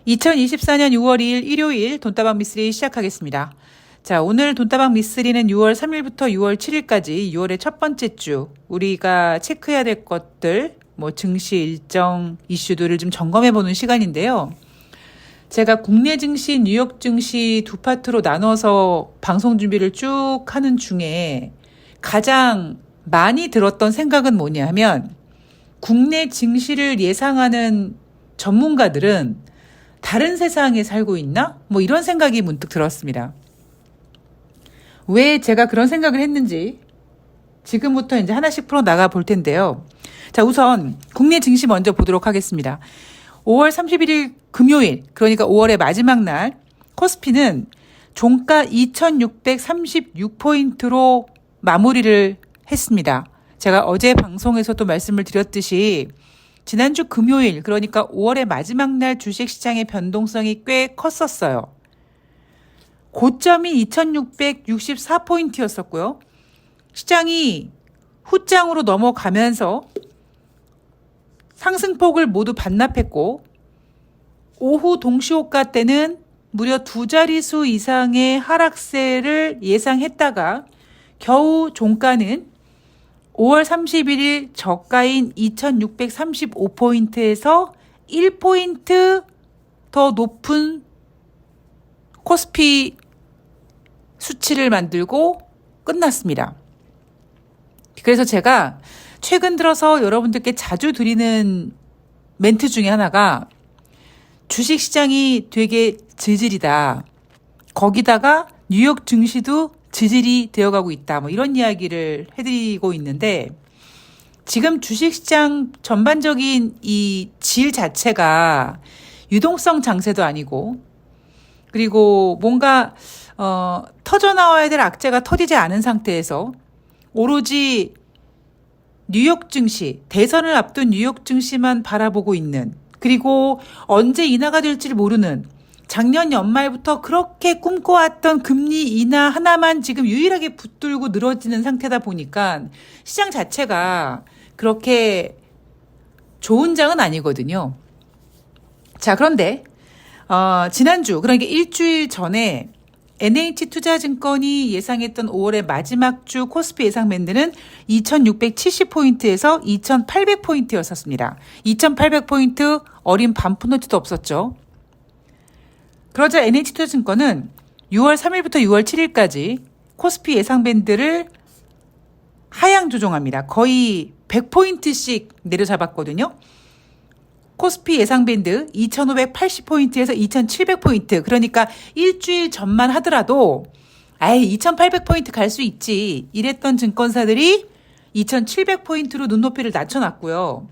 2024년 6월 2일 일요일 돈다방 미쓰리 시작하겠습니다. 자, 오늘 돈다방 미쓰리는 6월 3일부터 6월 7일까지 6월의 첫 번째 주 우리가 체크해야 될 것들, 증시 일정 이슈들을 좀 점검해 보는 시간인데요. 제가 국내 증시, 뉴욕 증시 두 파트로 나눠서 방송 준비를 쭉 하는 중에 가장 많이 들었던 생각은 뭐냐 하면 국내 증시를 예상하는 전문가들은 다른 세상에 살고 있나? 이런 생각이 문득 들었습니다. 왜 제가 그런 생각을 했는지 지금부터 이제 하나씩 풀어 나가 볼 텐데요. 자, 우선 국내 증시 먼저 보도록 하겠습니다. 5월 31일 금요일, 그러니까 5월의 마지막 날, 코스피는 종가 2636포인트로 마무리를 했습니다. 제가 어제 방송에서도 말씀을 드렸듯이 지난주 금요일, 그러니까 5월의 마지막 날 주식시장의 변동성이 꽤 컸었어요. 고점이 2664포인트였었고요. 시장이 후장으로 넘어가면서 상승폭을 모두 반납했고, 오후 동시호가 때는 무려 두 자릿수 이상의 하락세를 예상했다가 겨우 종가는 5월 31일 저가인 2635포인트에서 1포인트 더 높은 코스피 수치를 만들고 끝났습니다. 그래서 제가 최근 들어서 여러분들께 자주 드리는 멘트 중에 하나가 주식시장이 되게 지질이다. 거기다가 뉴욕 증시도 지질이 되어가고 있다. 이런 이야기를 해드리고 있는데, 지금 주식시장 전반적인 이 질 자체가 유동성 장세도 아니고, 그리고 뭔가 터져나와야 될 악재가 터지지 않은 상태에서 오로지 뉴욕 증시, 대선을 앞둔 뉴욕 증시만 바라보고 있는, 그리고 언제 인하가 될지 모르는, 작년 연말부터 그렇게 꿈꿔왔던 금리 인하 하나만 지금 유일하게 붙들고 늘어지는 상태다 보니까 시장 자체가 그렇게 좋은 장은 아니거든요. 자, 그런데 지난주, 그러니까 일주일 전에 NH투자증권이 예상했던 5월의 마지막 주 코스피 예상 밴드는 2670포인트에서 2800포인트였었습니다. 2800포인트 어린 반푼어치도 없었죠. 그러자 NH투자증권은 6월 3일부터 6월 7일까지 코스피 예상 밴드를 하향 조정합니다. 거의 100포인트씩 내려잡았거든요. 코스피 예상 밴드 2580포인트에서 2700포인트. 그러니까 일주일 전만 하더라도 2800포인트 갈 수 있지. 이랬던 증권사들이 2700포인트로 눈높이를 낮춰놨고요.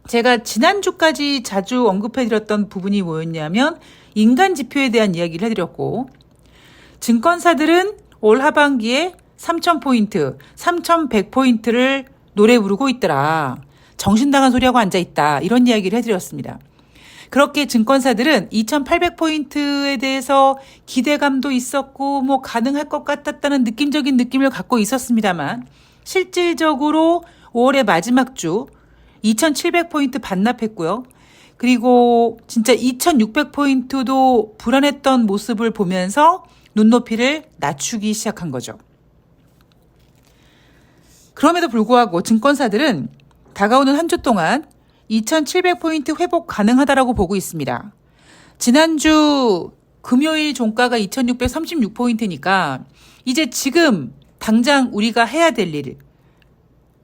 제가 지난주까지 자주 언급해드렸던 부분이 뭐였냐면 인간 지표에 대한 이야기를 해드렸고, 증권사들은 올 하반기에 3000포인트, 3100포인트를 노래 부르고 있더라. 정신당한 소리하고 앉아있다. 이런 이야기를 해드렸습니다. 그렇게 증권사들은 2800포인트에 대해서 기대감도 있었고 가능할 것 같았다는 느낌적인 느낌을 갖고 있었습니다만, 실질적으로 5월의 마지막 주 2700포인트 반납했고요. 그리고 진짜 2600포인트도 불안했던 모습을 보면서 눈높이를 낮추기 시작한 거죠. 그럼에도 불구하고 증권사들은 다가오는 한 주 동안 2700포인트 회복 가능하다라고 보고 있습니다. 지난주 금요일 종가가 2636포인트니까 이제 지금 당장 우리가 해야 될 일,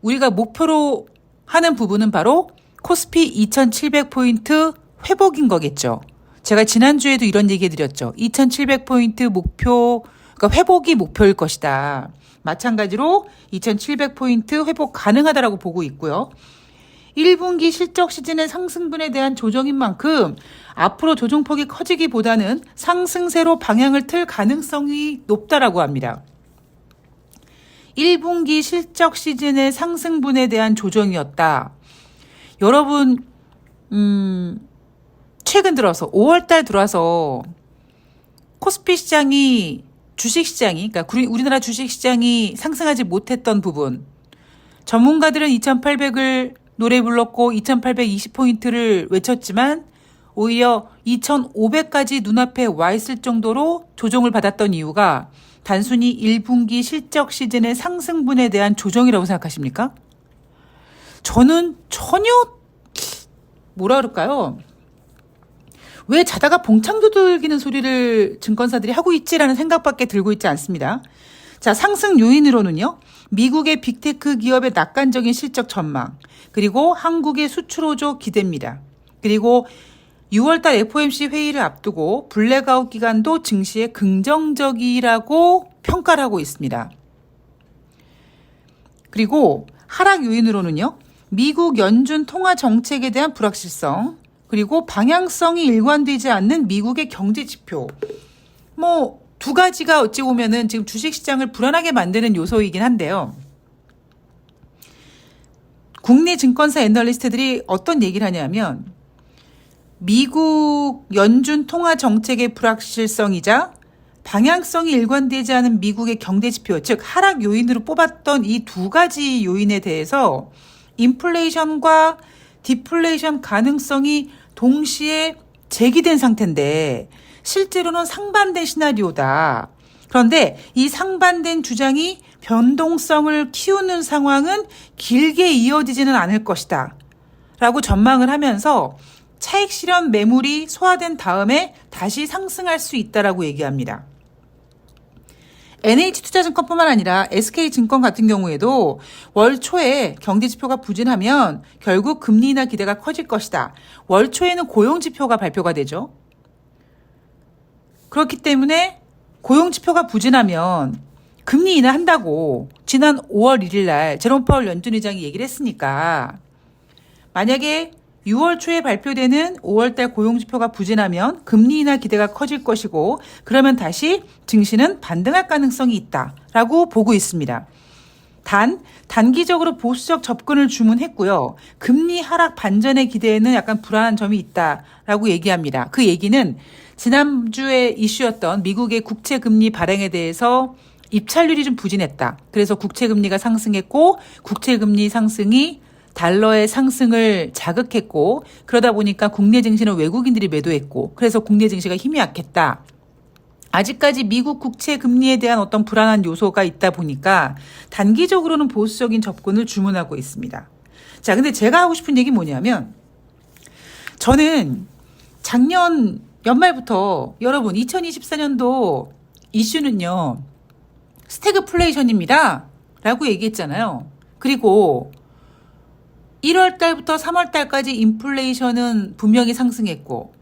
우리가 목표로 하는 부분은 바로 코스피 2700포인트 회복인 거겠죠. 제가 지난주에도 이런 얘기 해드렸죠. 2700포인트 목표, 그러니까 회복이 목표일 것이다. 마찬가지로 2700포인트 회복 가능하다라고 보고 있고요. 1분기 실적 시즌의 상승분에 대한 조정인 만큼 앞으로 조정폭이 커지기보다는 상승세로 방향을 틀 가능성이 높다라고 합니다. 1분기 실적 시즌의 상승분에 대한 조정이었다. 여러분, 최근 들어서 5월달 들어와서 코스피 시장이 주식시장이, 그러니까 우리나라 주식시장이 상승하지 못했던 부분, 전문가들은 2800을 노래 불렀고 2820포인트를 외쳤지만 오히려 2,500까지 눈앞에 와 있을 정도로 조정을 받았던 이유가 단순히 1분기 실적 시즌의 상승분에 대한 조정이라고 생각하십니까? 저는 전혀 뭐라 그럴까요? 왜 자다가 봉창 두들기는 소리를 증권사들이 하고 있지라는 생각밖에 들고 있지 않습니다. 자, 상승 요인으로는요. 미국의 빅테크 기업의 낙관적인 실적 전망, 그리고 한국의 수출 호조 기대입니다. 그리고 6월달 FOMC 회의를 앞두고 블랙아웃 기간도 증시에 긍정적이라고 평가를 하고 있습니다. 그리고 하락 요인으로는요. 미국 연준 통화 정책에 대한 불확실성, 그리고 방향성이 일관되지 않는 미국의 경제 지표. 두 가지가 어찌 보면은 지금 주식시장을 불안하게 만드는 요소이긴 한데요. 국내 증권사 애널리스트들이 어떤 얘기를 하냐면 미국 연준 통화 정책의 불확실성이자 방향성이 일관되지 않은 미국의 경제 지표, 즉 하락 요인으로 뽑았던 이 두 가지 요인에 대해서 인플레이션과 디플레이션 가능성이 동시에 제기된 상태인데 실제로는 상반된 시나리오다. 그런데 이 상반된 주장이 변동성을 키우는 상황은 길게 이어지지는 않을 것이다. 라고 전망을 하면서 차익 실현 매물이 소화된 다음에 다시 상승할 수 있다라고 얘기합니다. NH투자증권뿐만 아니라 SK증권 같은 경우에도 월 초에 경제지표가 부진하면 결국 금리 인하 기대가 커질 것이다. 월 초에는 고용지표가 발표가 되죠. 그렇기 때문에 고용지표가 부진하면 금리 인하한다고 지난 5월 1일 날 제롬 파월 연준 의장이 얘기를 했으니까 만약에 6월 초에 발표되는 5월달 고용지표가 부진하면 금리 인하 기대가 커질 것이고 그러면 다시 증시는 반등할 가능성이 있다라고 보고 있습니다. 단기적으로 보수적 접근을 주문했고요. 금리 하락 반전의 기대에는 약간 불안한 점이 있다라고 얘기합니다. 그 얘기는 지난주에 이슈였던 미국의 국채금리 발행에 대해서 입찰률이 좀 부진했다. 그래서 국채금리가 상승했고 국채금리 상승이 달러의 상승을 자극했고 그러다 보니까 국내 증시는 외국인들이 매도했고 그래서 국내 증시가 힘이 약했다. 아직까지 미국 국채 금리에 대한 어떤 불안한 요소가 있다 보니까 단기적으로는 보수적인 접근을 주문하고 있습니다. 자, 근데 제가 하고 싶은 얘기 뭐냐면 저는 작년 연말부터 여러분 2024년도 이슈는요. 스태그플레이션입니다. 라고 얘기했잖아요. 그리고 1월 달부터 3월 달까지 인플레이션은 분명히 상승했고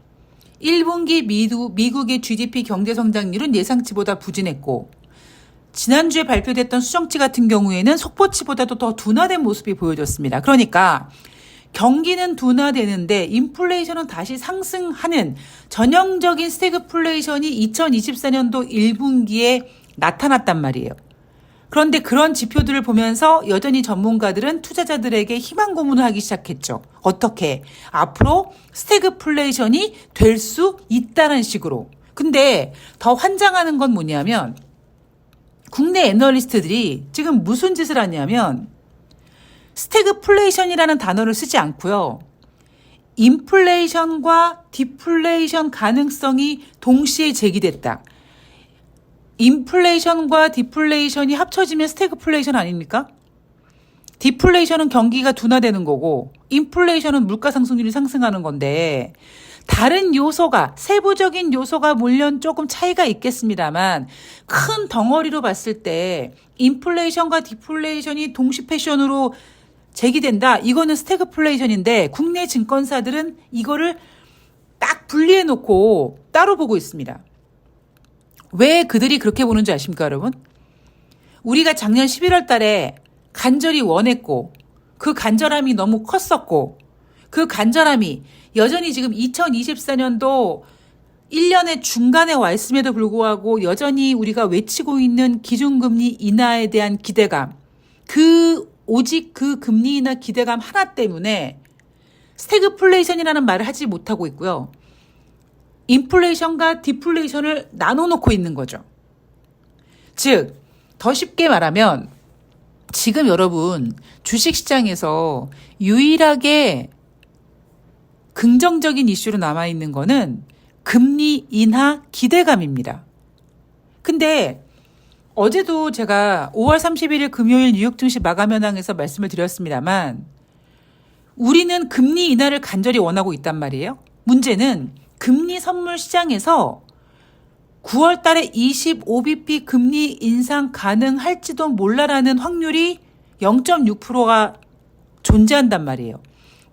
1분기 미국의 GDP 경제 성장률은 예상치보다 부진했고 지난주에 발표됐던 수정치 같은 경우에는 속보치보다도 더 둔화된 모습이 보여졌습니다. 그러니까 경기는 둔화되는데 인플레이션은 다시 상승하는 전형적인 스태그플레이션이 2024년도 1분기에 나타났단 말이에요. 그런데 그런 지표들을 보면서 여전히 전문가들은 투자자들에게 희망 고문을 하기 시작했죠. 어떻게? 앞으로 스태그플레이션이 될 수 있다는 식으로. 근데 더 환장하는 건 뭐냐면 국내 애널리스트들이 지금 무슨 짓을 하냐면 스태그플레이션이라는 단어를 쓰지 않고요. 인플레이션과 디플레이션 가능성이 동시에 제기됐다. 인플레이션과 디플레이션이 합쳐지면 스태그플레이션 아닙니까? 디플레이션은 경기가 둔화되는 거고 인플레이션은 물가 상승률이 상승하는 건데 다른 요소가 세부적인 요소가 물론 조금 차이가 있겠습니다만 큰 덩어리로 봤을 때 인플레이션과 디플레이션이 동시 패션으로 제기된다. 이거는 스태그플레이션인데 국내 증권사들은 이거를 딱 분리해 놓고 따로 보고 있습니다. 왜 그들이 그렇게 보는 줄 아십니까, 여러분? 우리가 작년 11월 달에 간절히 원했고 그 간절함이 너무 컸었고 그 간절함이 여전히 지금 2024년도 1년의 중간에 와 있음에도 불구하고 여전히 우리가 외치고 있는 기준금리 인하에 대한 기대감, 오직 그 금리 인하 기대감 하나 때문에 스태그플레이션이라는 말을 하지 못하고 있고요. 인플레이션과 디플레이션을 나눠놓고 있는 거죠. 즉, 더 쉽게 말하면 지금 여러분 주식시장에서 유일하게 긍정적인 이슈로 남아있는 거는 금리 인하 기대감입니다. 근데 어제도 제가 5월 31일 금요일 뉴욕 증시 마감 현황에서 말씀을 드렸습니다만 우리는 금리 인하를 간절히 원하고 있단 말이에요. 문제는 금리 선물 시장에서 9월 달에 25bp 금리 인상 가능할지도 몰라라는 확률이 0.6%가 존재한단 말이에요.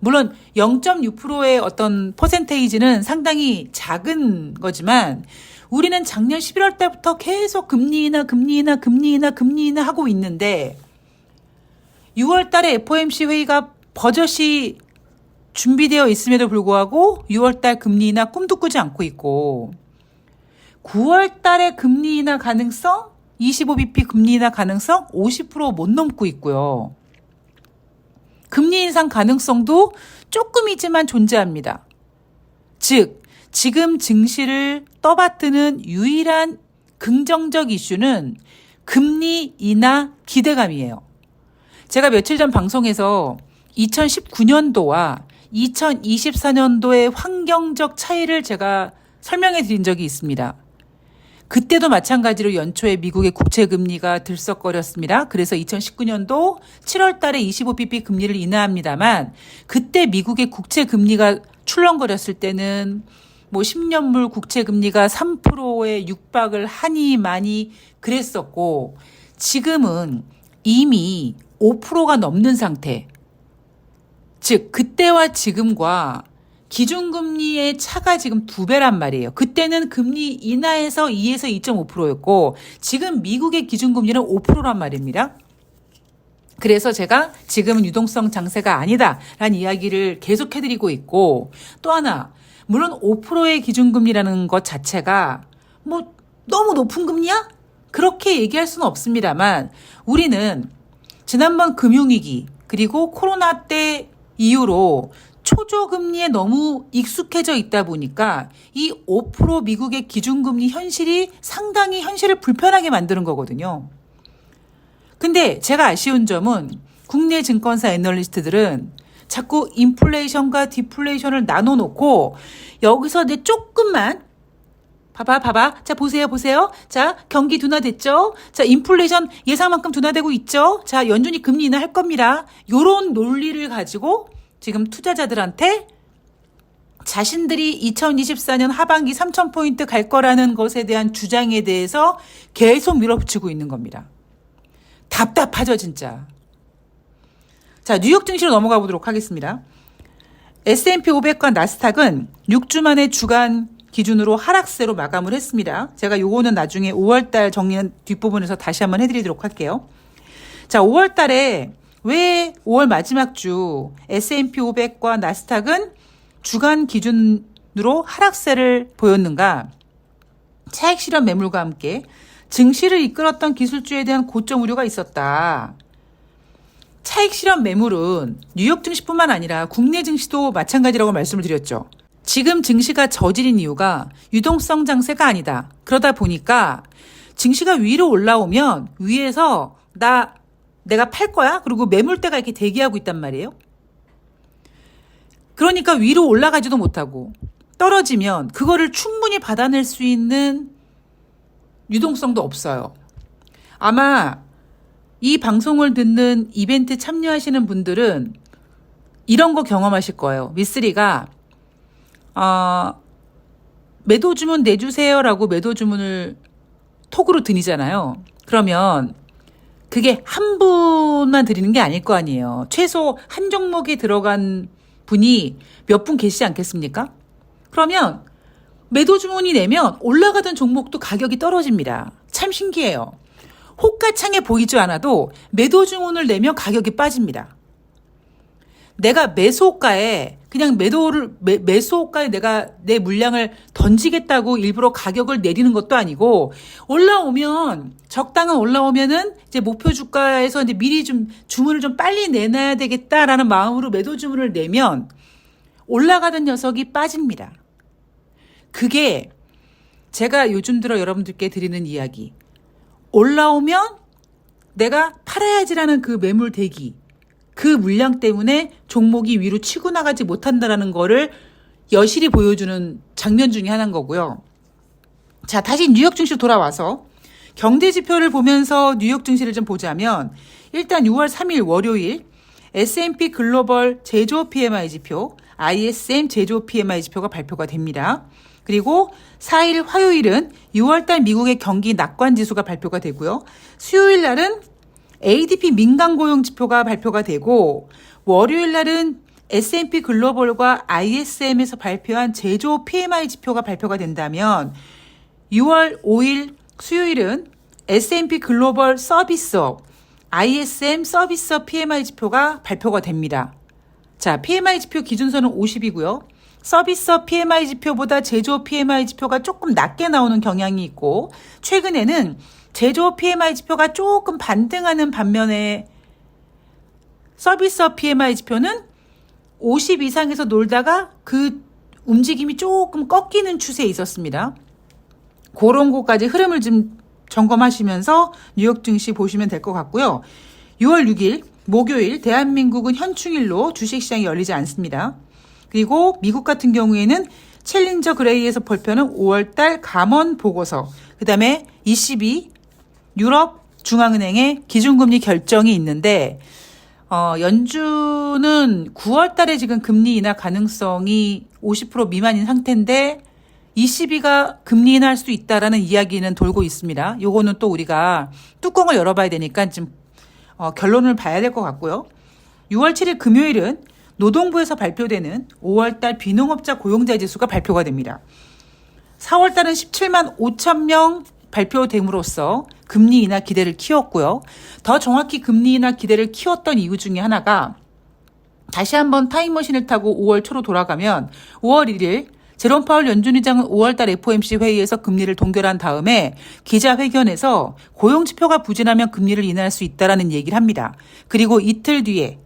물론 0.6%의 어떤 퍼센테이지는 상당히 작은 거지만 우리는 작년 11월 달부터 계속 금리 인하 하고 있는데 6월 달에 FOMC 회의가 버젓이 준비되어 있음에도 불구하고 6월 달 금리 인하 꿈도 꾸지 않고 있고 9월 달에 금리 인하 가능성 25bp 금리 인하 가능성 50% 못 넘고 있고요. 금리 인상 가능성도 조금이지만 존재합니다. 즉 지금 증시를 떠받드는 유일한 긍정적 이슈는 금리 인하 기대감이에요. 제가 며칠 전 방송에서 2019년도와 2024년도의 환경적 차이를 제가 설명해 드린 적이 있습니다. 그때도 마찬가지로 연초에 미국의 국채금리가 들썩거렸습니다. 그래서 2019년도 7월 달에 25bp 금리를 인하합니다만 그때 미국의 국채금리가 출렁거렸을 때는 10년물 국채금리가 3%에 육박을 하니 많이 그랬었고 지금은 이미 5%가 넘는 상태. 즉 그때와 지금과 기준금리의 차가 지금 2배란 말이에요. 그때는 금리 인하에서 2에서 2.5%였고 지금 미국의 기준금리는 5%란 말입니다. 그래서 제가 지금은 유동성 장세가 아니다라는 이야기를 계속해드리고 있고 또 하나 물론 5%의 기준금리라는 것 자체가 너무 높은 금리야? 그렇게 얘기할 수는 없습니다만 우리는 지난번 금융위기 그리고 코로나 때 이후로 초저금리에 너무 익숙해져 있다 보니까 이 5% 미국의 기준금리 현실이 상당히 현실을 불편하게 만드는 거거든요. 근데 제가 아쉬운 점은 국내 증권사 애널리스트들은 자꾸 인플레이션과 디플레이션을 나눠놓고 여기서 내 조금만 봐봐. 자, 보세요. 자, 경기 둔화됐죠? 자, 인플레이션 예상만큼 둔화되고 있죠? 자, 연준이 금리 인하할 겁니다. 요런 논리를 가지고 지금 투자자들한테 자신들이 2024년 하반기 3,000포인트 갈 거라는 것에 대한 주장에 대해서 계속 밀어붙이고 있는 겁니다. 답답하죠, 진짜. 자, 뉴욕 증시로 넘어가 보도록 하겠습니다. S&P 500과 나스닥은 6주 만에 주간 기준으로 하락세로 마감을 했습니다. 제가 요거는 나중에 5월달 정리한 뒷부분에서 다시 한번 해드리도록 할게요. 자, 5월달에 왜 5월 마지막 주 S&P 500과 나스닥은 주간 기준으로 하락세를 보였는가? 차익 실현 매물과 함께 증시를 이끌었던 기술주에 대한 고점 우려가 있었다. 차익 실현 매물은 뉴욕 증시뿐만 아니라 국내 증시도 마찬가지라고 말씀을 드렸죠. 지금 증시가 저질인 이유가 유동성 장세가 아니다. 그러다 보니까 증시가 위로 올라오면 위에서 내가 팔 거야? 그리고 매물대가 이렇게 대기하고 있단 말이에요. 그러니까 위로 올라가지도 못하고 떨어지면 그거를 충분히 받아낼 수 있는 유동성도 없어요. 아마 이 방송을 듣는 이벤트 참여하시는 분들은 이런 거 경험하실 거예요. 미쓰리가 매도 주문 내주세요라고 매도 주문을 톡으로 드리잖아요. 그러면 그게 한 분만 드리는 게 아닐 거 아니에요. 최소 한 종목에 들어간 분이 몇 분 계시지 않겠습니까? 그러면 매도 주문이 내면 올라가던 종목도 가격이 떨어집니다. 참 신기해요. 호가창에 보이지 않아도 매도 주문을 내면 가격이 빠집니다. 내가 매수호가에 그냥 매수호가에 내가 내 물량을 던지겠다고 일부러 가격을 내리는 것도 아니고 올라오면 적당한 올라오면은 이제 목표 주가에서 이제 미리 좀 주문을 좀 빨리 내놔야 되겠다라는 마음으로 매도 주문을 내면 올라가던 녀석이 빠집니다. 그게 제가 요즘 들어 여러분들께 드리는 이야기. 올라오면 내가 팔아야지라는 그 매물 대기. 그 물량 때문에 종목이 위로 치고 나가지 못한다라는 거를 여실히 보여주는 장면 중에 하나인 거고요. 자, 다시 뉴욕 증시로 돌아와서 경제 지표를 보면서 뉴욕 증시를 좀 보자면 일단 6월 3일 월요일 S&P 글로벌 제조업 PMI 지표, ISM 제조업 PMI 지표가 발표가 됩니다. 그리고 4일 화요일은 6월달 미국의 경기 낙관 지수가 발표가 되고요. 수요일 날은 ADP 민간 고용 지표가 발표가 되고 월요일 날은 S&P 글로벌과 ISM에서 발표한 제조업 PMI 지표가 발표가 된다면 6월 5일 수요일은 S&P 글로벌 서비스업, ISM 서비스업 PMI 지표가 발표가 됩니다. 자, PMI 지표 기준선은 50이고요. 서비스업 PMI 지표보다 제조업 PMI 지표가 조금 낮게 나오는 경향이 있고 최근에는 제조업 PMI 지표가 조금 반등하는 반면에 서비스업 PMI 지표는 50 이상에서 놀다가 그 움직임이 조금 꺾이는 추세에 있었습니다. 그런 것까지 흐름을 좀 점검하시면서 뉴욕 증시 보시면 될 것 같고요. 6월 6일 목요일 대한민국은 현충일로 주식시장이 열리지 않습니다. 그리고 미국 같은 경우에는 챌린저 그레이에서 발표하는 5월달 감원 보고서, 그 다음에 ECB 유럽 중앙은행의 기준금리 결정이 있는데 연준은 9월달에 지금 금리 인하 가능성이 50% 미만인 상태인데 ECB가 금리 인하할 수 있다라는 이야기는 돌고 있습니다. 요거는 또 우리가 뚜껑을 열어봐야 되니까 좀 결론을 봐야 될 것 같고요. 6월 7일 금요일은 노동부에서 발표되는 5월달 비농업자 고용자 지수가 발표가 됩니다. 4월달은 17만 5천 명 발표됨으로써 금리 인하 기대를 키웠고요. 더 정확히 금리 인하 기대를 키웠던 이유 중에 하나가 다시 한번 타임머신을 타고 5월 초로 돌아가면 5월 1일 제롬 파월 연준 의장은 5월달 FOMC 회의에서 금리를 동결한 다음에 기자회견에서 고용지표가 부진하면 금리를 인하할 수 있다라는 얘기를 합니다. 그리고 이틀 뒤에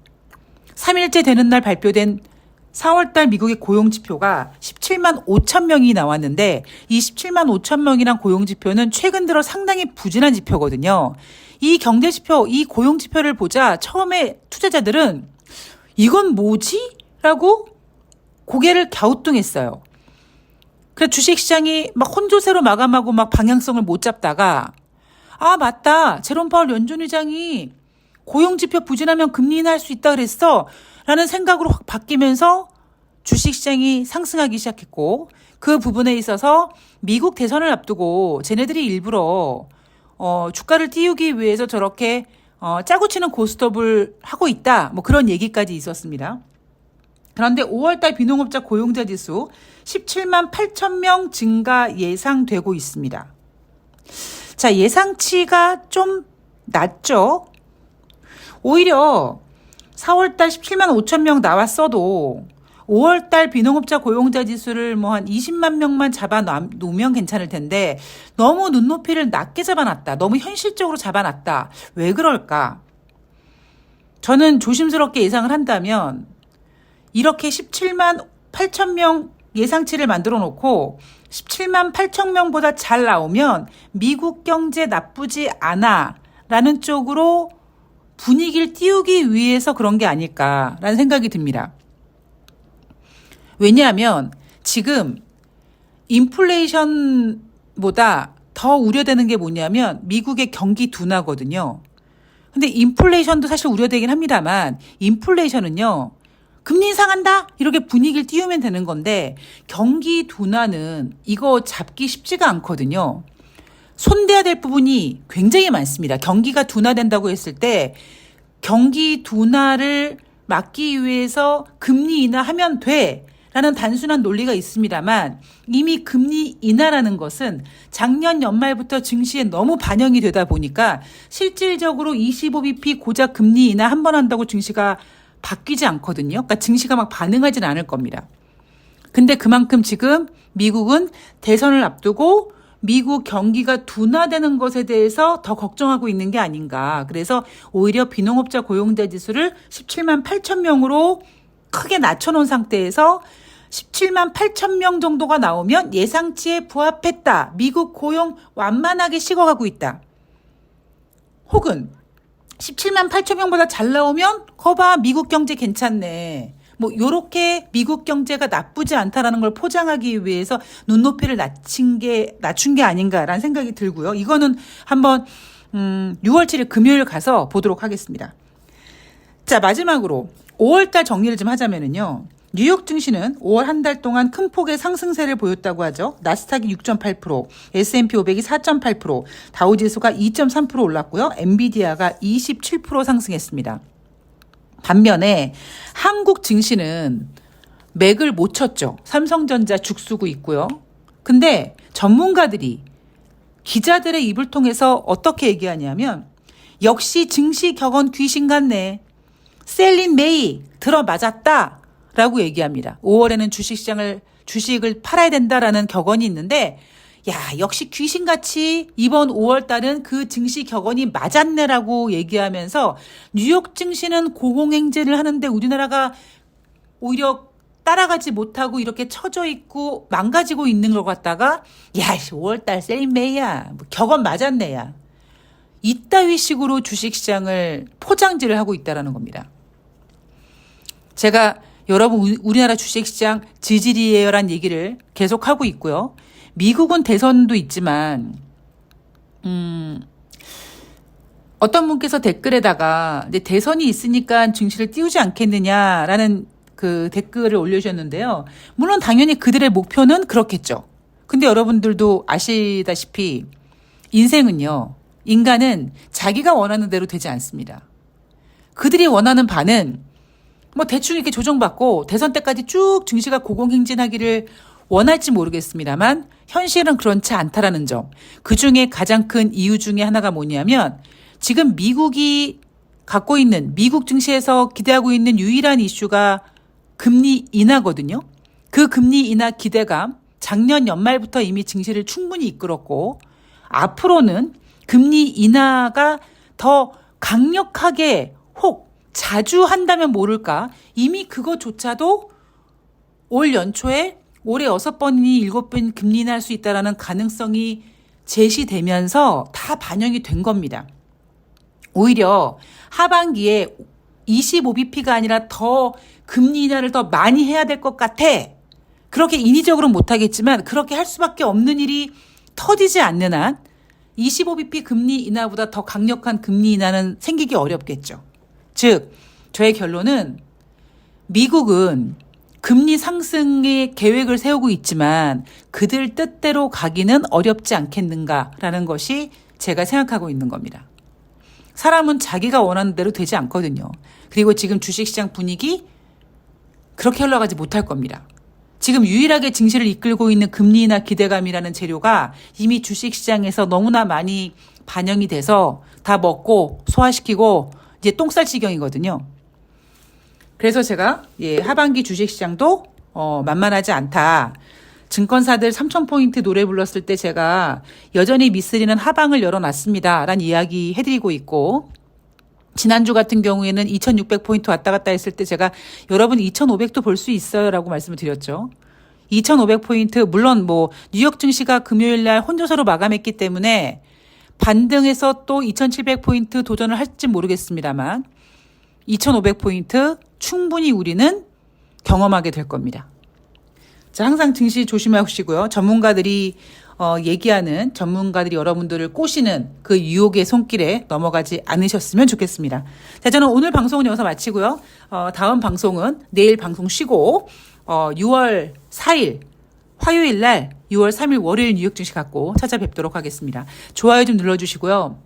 3일째 되는 날 발표된 4월달 미국의 고용지표가 17만 5천 명이 나왔는데 이 17만 5천 명이란 고용지표는 최근 들어 상당히 부진한 지표거든요. 이 경제지표, 이 고용지표를 보자 처음에 투자자들은 이건 뭐지? 라고 고개를 갸우뚱했어요. 그래서 주식시장이 막 혼조세로 마감하고 막 방향성을 못 잡다가 아 맞다. 제롬 파월 연준 의장이 고용지표 부진하면 금리 인하할 수 있다 그랬어. 라는 생각으로 확 바뀌면서 주식시장이 상승하기 시작했고 그 부분에 있어서 미국 대선을 앞두고 쟤네들이 일부러 주가를 띄우기 위해서 저렇게 짜고 치는 고스톱을 하고 있다. 뭐 그런 얘기까지 있었습니다. 그런데 5월달 비농업자 고용자 지수 17만 8천 명 증가 예상되고 있습니다. 자, 예상치가 좀 낮죠? 오히려 4월달 17만 5천 명 나왔어도 5월달 비농업자 고용자 지수를 뭐 한 20만 명만 잡아놓으면 괜찮을 텐데 너무 눈높이를 낮게 잡아놨다. 너무 현실적으로 잡아놨다. 왜 그럴까? 저는 조심스럽게 예상을 한다면 이렇게 17만 8천 명 예상치를 만들어 놓고 17만 8천 명보다 잘 나오면 미국 경제 나쁘지 않아 라는 쪽으로 분위기를 띄우기 위해서 그런 게 아닐까라는 생각이 듭니다. 왜냐하면 지금 인플레이션보다 더 우려되는 게 뭐냐면 미국의 경기 둔화거든요. 근데 인플레이션도 사실 우려되긴 합니다만 인플레이션은요. 금리 인상한다? 이렇게 분위기를 띄우면 되는 건데 경기 둔화는 이거 잡기 쉽지가 않거든요. 손대야 될 부분이 굉장히 많습니다. 경기가 둔화된다고 했을 때 경기 둔화를 막기 위해서 금리 인하하면 돼 라는 단순한 논리가 있습니다만 이미 금리 인하라는 것은 작년 연말부터 증시에 너무 반영이 되다 보니까 실질적으로 25bp 고작 금리 인하 한 번 한다고 증시가 바뀌지 않거든요. 그러니까 증시가 막 반응하진 않을 겁니다. 근데 그만큼 지금 미국은 대선을 앞두고 미국 경기가 둔화되는 것에 대해서 더 걱정하고 있는 게 아닌가. 그래서 오히려 비농업자 고용자 지수를 17만 8천 명으로 크게 낮춰놓은 상태에서 17만 8천 명 정도가 나오면 예상치에 부합했다. 미국 고용 완만하게 식어가고 있다. 혹은 17만 8천 명보다 잘 나오면 거봐 미국 경제 괜찮네. 뭐 요렇게 미국 경제가 나쁘지 않다라는 걸 포장하기 위해서 눈높이를 낮춘 게 아닌가라는 생각이 들고요. 이거는 한번 6월 7일 금요일 가서 보도록 하겠습니다. 자, 마지막으로 5월달 정리를 좀 하자면은요. 뉴욕 증시는 5월 한 달 동안 큰 폭의 상승세를 보였다고 하죠. 나스닥이 6.8%, S&P 500이 4.8%, 다우지수가 2.3% 올랐고요. 엔비디아가 27% 상승했습니다. 반면에 한국 증시는 맥을 못 쳤죠. 삼성전자 죽쓰고 있고요. 근데 전문가들이 기자들의 입을 통해서 어떻게 얘기하냐면 역시 증시 격언 귀신 같네. 셀린 메이 들어맞았다. 라고 얘기합니다. 5월에는 주식을 팔아야 된다라는 격언이 있는데, 야, 역시 귀신같이 이번 5월 달은 그 증시 격언이 맞았네라고 얘기하면서 뉴욕 증시는 고공행진을 하는데 우리나라가 오히려 따라가지 못하고 이렇게 처져 있고 망가지고 있는 것 같다가, 야, 5월 달 셀린 메이야. 뭐 격언 맞았네야. 이따위 식으로 주식시장을 포장지를 하고 있다라는 겁니다. 제가 여러분 우리나라 주식시장 지질이에요란 얘기를 계속하고 있고요. 미국은 대선도 있지만 어떤 분께서 댓글에다가 이제 대선이 있으니까 증시를 띄우지 않겠느냐라는 그 댓글을 올려주셨는데요. 물론 당연히 그들의 목표는 그렇겠죠. 근데 여러분들도 아시다시피 인생은요. 인간은 자기가 원하는 대로 되지 않습니다. 그들이 원하는 바는 뭐 대충 이렇게 조정받고 대선 때까지 쭉 증시가 고공행진하기를 원할지 모르겠습니다만 현실은 그렇지 않다라는 점. 그중에 가장 큰 이유 중에 하나가 뭐냐면 지금 미국이 갖고 있는 미국 증시에서 기대하고 있는 유일한 이슈가 금리 인하거든요. 그 금리 인하 기대감 작년 연말부터 이미 증시를 충분히 이끌었고 앞으로는 금리 인하가 더 강력하게 혹 자주 한다면 모를까 이미 그것조차도 올 연초에 올해 6번이니 7번 금리 인하할 수 있다는 가능성이 제시되면서 다 반영이 된 겁니다. 오히려 하반기에 25bp가 아니라 더 금리 인하를 더 많이 해야 될 것 같아. 그렇게 인위적으로는 못하겠지만 그렇게 할 수밖에 없는 일이 터지지 않는 한 25bp 금리 인하보다 더 강력한 금리 인하는 생기기 어렵겠죠. 즉 저의 결론은 미국은 금리 상승의 계획을 세우고 있지만 그들 뜻대로 가기는 어렵지 않겠는가라는 것이 제가 생각하고 있는 겁니다. 사람은 자기가 원하는 대로 되지 않거든요. 그리고 지금 주식시장 분위기 그렇게 흘러가지 못할 겁니다. 지금 유일하게 증시를 이끌고 있는 금리 인하 기대감이라는 재료가 이미 주식시장에서 너무나 많이 반영이 돼서 다 먹고 소화시키고 이제 똥쌀 지경이거든요. 그래서 제가 하반기 주식시장도 만만하지 않다. 증권사들 3,000포인트 노래 불렀을 때 제가 여전히 미쓰리는 하방을 열어놨습니다. 라는 이야기 해드리고 있고 지난주 같은 경우에는 2,600포인트 왔다 갔다 했을 때 제가 여러분 2,500도 볼 수 있어요. 라고 말씀을 드렸죠. 2,500포인트 물론 뭐 뉴욕 증시가 금요일 날 혼조세로 마감했기 때문에 반등해서 또 2,700포인트 도전을 할지 모르겠습니다만 2,500포인트 충분히 우리는 경험하게 될 겁니다. 자, 항상 증시 조심하시고요. 전문가들이 여러분들을 꼬시는 그 유혹의 손길에 넘어가지 않으셨으면 좋겠습니다. 자, 저는 오늘 방송은 여기서 마치고요. 다음 방송은 내일 방송 쉬고 6월 4일 화요일 날 6월 3일 월요일 뉴욕 증시 갖고 찾아뵙도록 하겠습니다. 좋아요 좀 눌러주시고요.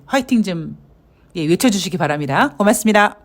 화이팅 좀 외쳐주시기 바랍니다. 고맙습니다.